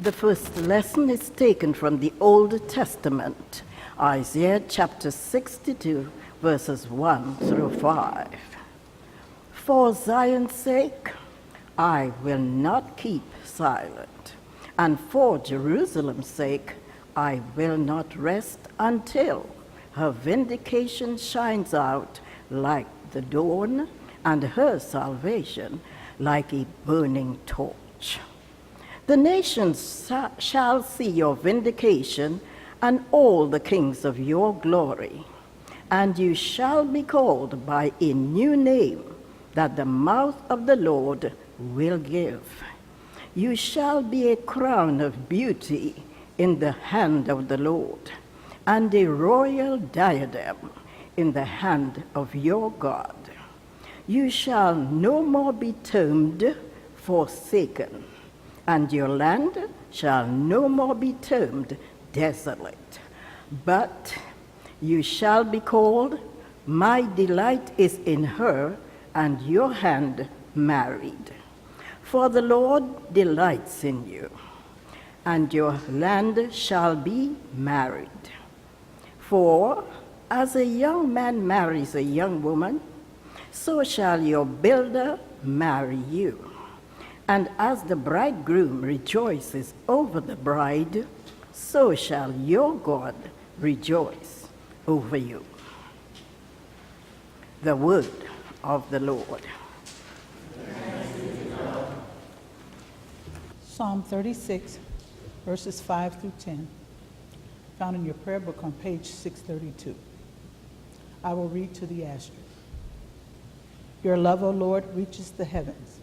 The first lesson is taken from the Old Testament, Isaiah chapter 62, verses 1 through 5. For Zion's sake, I will not keep silent, and for Jerusalem's sake, I will not rest until her vindication shines out like the dawn, and her salvation like a burning torch. The nations shall see your vindication, and all the kings of your glory. And you shall be called by a new name that the mouth of the Lord will give. You shall be a crown of beauty in the hand of the Lord, and a royal diadem in the hand of your God. You shall no more be termed forsaken, and your land shall no more be termed desolate, but you shall be called, my delight is in her, and your hand married. For the Lord delights in you, and your land shall be married. For as a young man marries a young woman, so shall your builder marry you. And as the bridegroom rejoices over the bride, so shall your God rejoice over you. The word of the Lord. Psalm 36, verses 5 through 10, found in your prayer book on page 632. I will read to the asterisk. Your love, O Lord, reaches the heavens.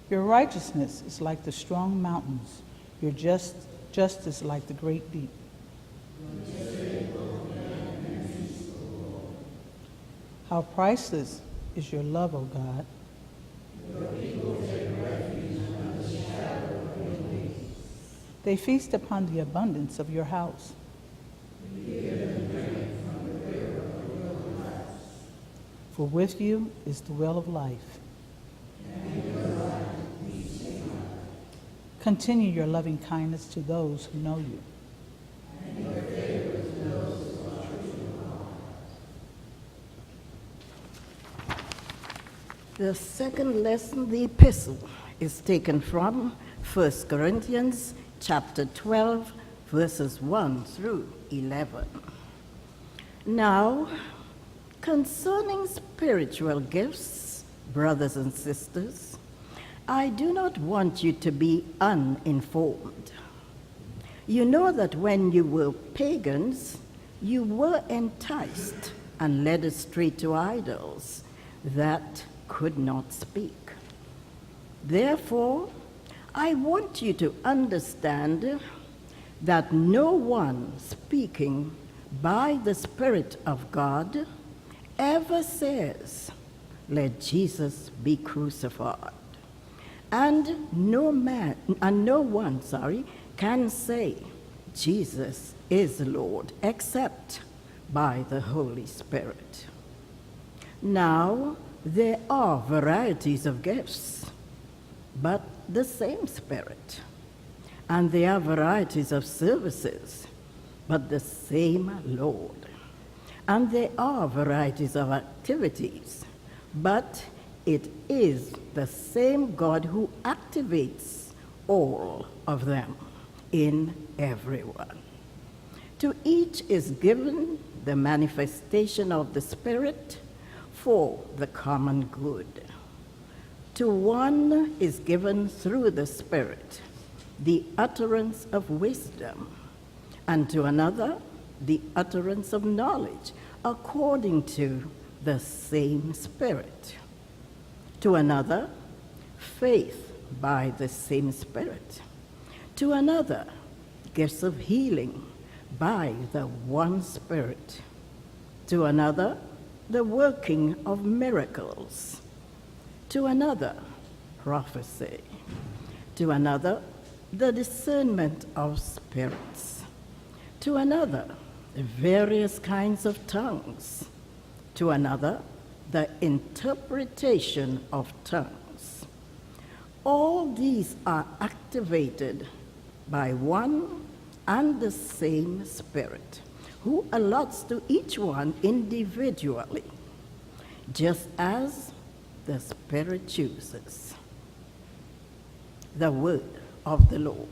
Your righteousness is like the strong mountains, your justice like the great deep. How priceless is your love, O God. They feast upon the abundance of your house. For with you is the well of life. Continue your loving kindness to those who know you. The second lesson, the epistle, is taken from 1 Corinthians chapter 12, verses 1 through 11. Now, concerning spiritual gifts, brothers and sisters, I do not want you to be uninformed. You know that when you were pagans, you were enticed and led astray to idols that could not speak. Therefore, I want you to understand that no one speaking by the Spirit of God ever says, "Let Jesus be crucified." And no one can say, "Jesus is Lord," except by the Holy Spirit. Now, there are varieties of gifts, but the same Spirit. And there are varieties of services, but the same Lord. And there are varieties of activities, but it is the same God who activates all of them in everyone. To each is given the manifestation of the Spirit for the common good. To one is given through the Spirit the utterance of wisdom, and to another the utterance of knowledge according to the same Spirit. To another, faith by the same Spirit. To another, gifts of healing by the one Spirit. To another, the working of miracles. To another, prophecy. To another, the discernment of spirits. To another, various kinds of tongues. To another, the interpretation of tongues. All these are activated by one and the same Spirit, who allots to each one individually, just as the Spirit chooses. The word of the Lord.